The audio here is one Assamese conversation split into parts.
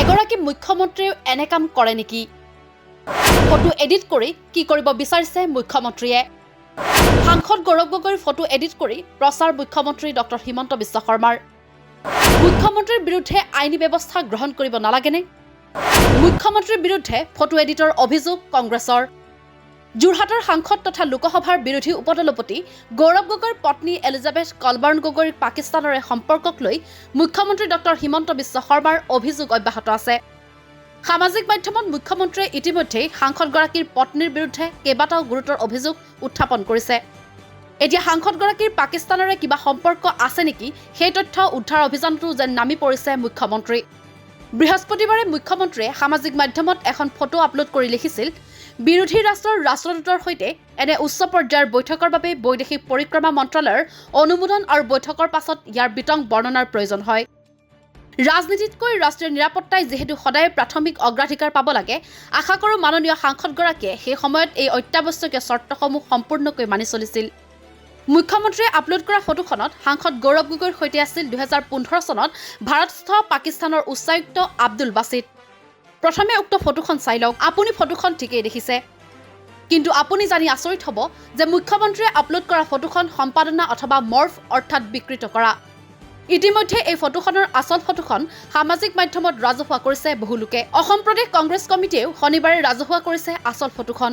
এগৰাকী মুখ্যমন্ত্ৰীয়ে এনে কাম কৰে নেকি? ফটো এডিট কৰি কি কৰিব বিচাৰিছে মুখ্যমন্ত্ৰীয়ে? সাংসদ গৌৰৱ গগৈৰ ফটো এডিট কৰি প্ৰচাৰ মুখ্যমন্ত্ৰী ডক্টৰ হিমন্ত বিশ্ব শৰ্মাৰ। মুখ্যমন্ত্ৰীৰ বিৰুদ্ধে আইনী ব্যৱস্থা গ্ৰহণ কৰিব নালাগেনে? মুখ্যমন্ত্ৰীৰ বিৰুদ্ধে ফটো এডিটৰ অভিযোগ কংগ্ৰেছৰ। যোৰহাটৰ সাংসদ তথা লোকসভাৰ বিৰোধী উপদলপতি গৌৰৱ গগৈৰ পত্নী এলিজাবেথ কলবাৰ্ণ গগৈৰ পাকিস্তানৰে সম্পৰ্কক লৈ মুখ্যমন্ত্ৰী ডক্টৰ হিমন্ত বিশ্ব শৰ্মাৰ অভিযোগ অব্যাহত আছে। সামাজিক মাধ্যমত মুখ্যমন্ত্ৰীয়ে ইতিমধ্যেই সাংসদগৰাকীৰ পত্নীৰ বিৰুদ্ধে কেইবাটাও গুৰুতৰ অভিযোগ উত্থাপন কৰিছে। এতিয়া সাংসদগৰাকীৰ পাকিস্তানৰে কিবা সম্পৰ্ক আছে নেকি সেই তথ্য উদ্ধাৰ অভিযানটো যেন নামি পৰিছে মুখ্যমন্ত্ৰী। বৃহস্পতিবাৰে মুখ্যমন্ত্ৰীয়ে সামাজিক মাধ্যমত এখন ফটো আপলোড কৰি লিখিছিল, বিৰোধী ৰাষ্ট্ৰৰ ৰাষ্ট্ৰদূতৰ সৈতে এনে উচ্চ পৰ্যায়ৰ বৈঠকৰ বাবে বৈদেশিক পৰিক্ৰমা মন্ত্ৰালয়ৰ অনুমোদন আৰু বৈঠকৰ পাছত ইয়াৰ বিতং বৰ্ণনাৰ প্ৰয়োজন হয়। ৰাজনীতিতকৈ ৰাষ্ট্ৰীয় নিৰাপত্তাই যিহেতু সদায় প্ৰাথমিক অগ্ৰাধিকাৰ পাব লাগে, আশা কৰোঁ মাননীয় সাংসদগৰাকীয়ে সেই সময়ত এই অত্যাৱশ্যকীয় চৰ্তসমূহ সম্পূৰ্ণকৈ মানি চলিছিল। মুখ্যমন্ত্ৰীয়ে আপলোড কৰা ফটোখনত সাংসদ গৌৰৱ গগৈৰ সৈতে আছিল 2015 চনত ভাৰতস্থ পাকিস্তানৰ উচ্চায়ুক্ত আব্দুল বাছিত। প্ৰথমে উক্ত ফটোখন চাই লওক। আপুনি ফটোখন ঠিকেই দেখিছে, কিন্তু আপুনি জানি আচৰিত হ'ব যে মুখ্যমন্ত্ৰীয়ে আপলোড কৰা ফটোখন সম্পাদনা অথবা মৰ্ফ অৰ্থাৎ বিকৃত কৰা। ইতিমধ্যে এই ফটোখনৰ আচল ফটোখন সামাজিক মাধ্যমত ৰাজহুৱা কৰিছে বহু লোকে। অসম প্ৰদেশ কংগ্ৰেছ কমিটিয়েও শনিবাৰে ৰাজহুৱা কৰিছে আচল ফটোখন।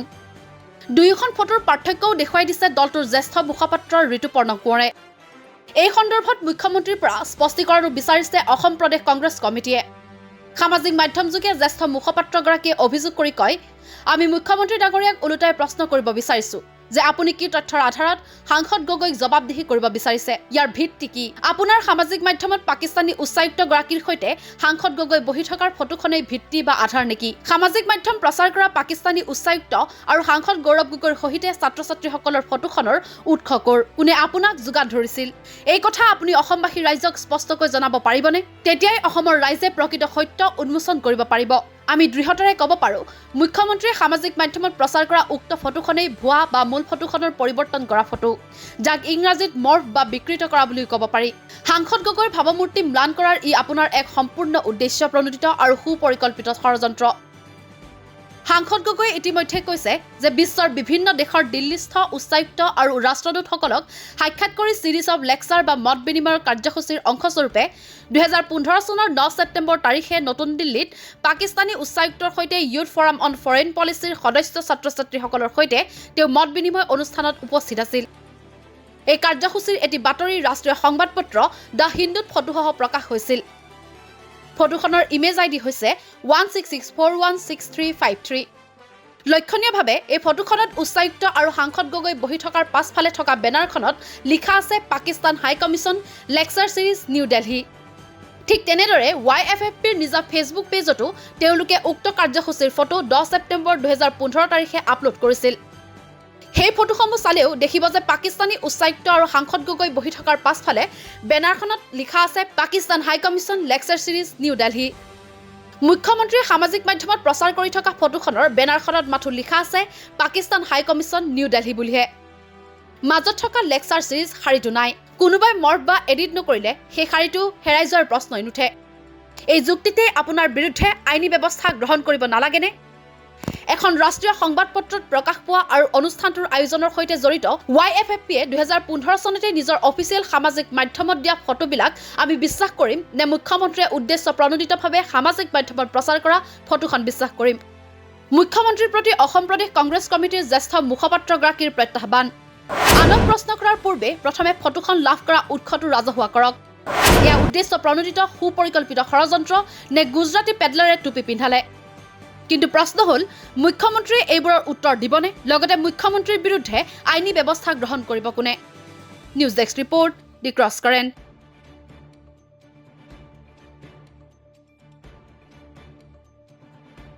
দুয়োখন ফটোৰ পাৰ্থক্যও দেখুৱাই দিছে দলটোৰ জ্যেষ্ঠ মুখপাত্ৰ ঋতুপৰ্ণ কোঁৱৰে। এই সন্দৰ্ভত মুখ্যমন্ত্ৰীৰ পৰা স্পষ্টীকৰণো বিচাৰিছে অসম প্ৰদেশ কংগ্ৰেছ কমিটিয়ে। সামাজিক মাধ্যমযোগে জ্যেষ্ঠ মুখপাত্ৰগৰাকীয়ে অভিযোগ কৰি কয়, আমি মুখ্যমন্ত্ৰী ডাঙৰীয়াক ওলোটাই প্ৰশ্ন কৰিব বিচাৰিছো যে আপুনি কি তথ্যৰ আধাৰত সাংসদ গগৈক জবাবদিহি কৰিব বিচাৰিছে? ইয়াৰ ভিত্তি কি? আপোনাৰ সামাজিক মাধ্যমত পাকিস্তানী উচ্চায়ুক্তগৰাকীৰ সৈতে সাংসদ গগৈ বহি থকাৰ ফটোখনেই ভিত্তি বা আধাৰ নেকি? সামাজিক মাধ্যম প্ৰচাৰ কৰা পাকিস্তানী উচ্চায়ুক্ত আৰু সাংসদ গৌৰৱ গগৈৰ সহিতে ছাত্ৰ ছাত্ৰীসকলৰ ফটোখনৰ উৎস ক'ৰ? কোনে আপোনাক যোগান ধৰিছিল? এই কথা আপুনি অসমবাসী ৰাইজক স্পষ্টকৈ জনাব পাৰিবনে? তেতিয়াই অসমৰ ৰাইজে প্ৰকৃত সত্য উন্মোচন কৰিব পাৰিব। আমি দৃঢ়তাৰে ক'ব পাৰোঁ, মুখ্যমন্ত্ৰীয়ে সামাজিক মাধ্যমত প্ৰচাৰ কৰা উক্ত ফটোখনেই ভুৱা বা মূল ফটোখনৰ পৰিৱৰ্তন কৰা ফটো, যাক ইংৰাজীত মৰ্ফ বা বিকৃত কৰা বুলিও ক'ব পাৰি। সাংসদ গগৈৰ ভাৱমূৰ্তি ম্লান কৰাৰ ই আপোনাৰ এক সম্পূৰ্ণ উদ্দেশ্য প্ৰণোদিত আৰু সুপৰিকল্পিত ষড়যন্ত্ৰ। সাংসদ গগৈয়ে ইতিমধ্যে কৈছে যে বিশ্বৰ বিভিন্ন দেশৰ দিল্লীস্থ উচ্চায়ুক্ত আৰু ৰাষ্ট্ৰদূতসকলক সাক্ষাৎ কৰি ছিৰিজ অৱ লেকচাৰ বা মত বিনিময়ৰ কাৰ্যসূচীৰ অংশস্বৰূপে 2015 চনৰ 9 ছেপ্টেম্বৰ তাৰিখে নতুন দিল্লীত পাকিস্তানী উচ্চায়ুক্তৰ সৈতে ইউথ ফৰাম অন ফৰেইন পলিচিৰ সদস্য ছাত্ৰ ছাত্ৰীসকলৰ সৈতে তেওঁ মত বিনিময় অনুষ্ঠানত উপস্থিত আছিল। এই কাৰ্যসূচীৰ এটি বাতৰি ৰাষ্ট্ৰীয় সংবাদপত্ৰ দ্য হিন্দুত ফটোসহ প্ৰকাশ হৈছিল। ফটোখনৰ ইমেজ আইডি হৈছে 166416353। লক্ষণীয়ভাৱে এই ফটোখনত উচ্চায়ুক্ত আৰু সাংসদ গগৈ বহি থকাৰ পাছফালে থকা বেনাৰখনত লিখা আছে Pakistan high commission lecture series New Delhi. ঠিক তেনেদৰে YFFPৰ নিজৰ ফেচবুক পেজতো তেওঁলোকে উক্ত কাৰ্যসূচীৰ ফটো 10 ছেপ্টেম্বৰ 2015 তাৰিখে আপলোড কৰিছিল। সেই ফটোসমূহ চালেও দেখিব যে পাকিস্তানী উচ্চায়ুক্ত আৰু সাংসদ গগৈ বহি থকাৰ পাছফালে বেনাৰখনত লিখা আছে Pakistan high commission lecture series New Delhi. মুখ্যমন্ত্ৰীয়ে সামাজিক মাধ্যমত প্ৰচাৰ কৰি থকা ফটোখনৰ বেনাৰখনত মাথো লিখা আছে Pakistan high commission new Delhi বুলিহে। মাজত থকা লেকচাৰ ছিৰিজ শাৰীটো নাই। কোনোবাই মৰ্ফ বা এডিট নকৰিলে সেই শাৰীটো হেৰাই যোৱাৰ প্ৰশ্নই নুঠে। এই যুক্তিতে আপোনাৰ বিৰুদ্ধে আইনী ব্যৱস্থা গ্ৰহণ কৰিব নালাগেনে? এখন ৰাষ্ট্ৰীয় সংবাদপত্ৰত প্ৰকাশ পোৱা আৰু অনুষ্ঠানটোৰ আয়োজনৰ সৈতে জড়িত YFFPয়ে 2015 চনতে নিজৰ অফিচিয়েল সামাজিক মাধ্যমত দিয়া ফটোবিলাক আমি বিশ্বাস কৰিম নে মুখ্যমন্ত্ৰীয়ে উদ্দেশ্য প্ৰণোদিতভাৱে সামাজিক মাধ্যমত প্ৰচাৰ কৰা ফটোখন বিশ্বাস কৰিম? মুখ্যমন্ত্ৰীৰ প্ৰতি অসম প্ৰদেশ কংগ্ৰেছ কমিটিৰ জ্যেষ্ঠ মুখপাত্ৰগৰাকীৰ প্ৰত্যাহ্বান, আনক প্ৰশ্ন কৰাৰ পূৰ্বে প্ৰথমে ফটোখন লাভ কৰা উৎসটো ৰাজহুৱা কৰক। এয়া উদ্দেশ্য প্ৰণোদিত সুপৰিকল্পিত ষড়যন্ত্ৰ নে গুজৰাটী পেডলাৰে টুপি পিন্ধালে? কিন্তু প্ৰশ্ন হ'ল, মুখ্যমন্ত্ৰীয়ে এইবোৰৰ উত্তৰ দিবনে? লগতে মুখ্যমন্ত্ৰীৰ বিৰুদ্ধে আইনী ব্যৱস্থা গ্ৰহণ কৰিব কোনে? নিউজ ডেস্ক ৰিপৰ্ট, দি ক্ৰছ কাৰেণ্ট।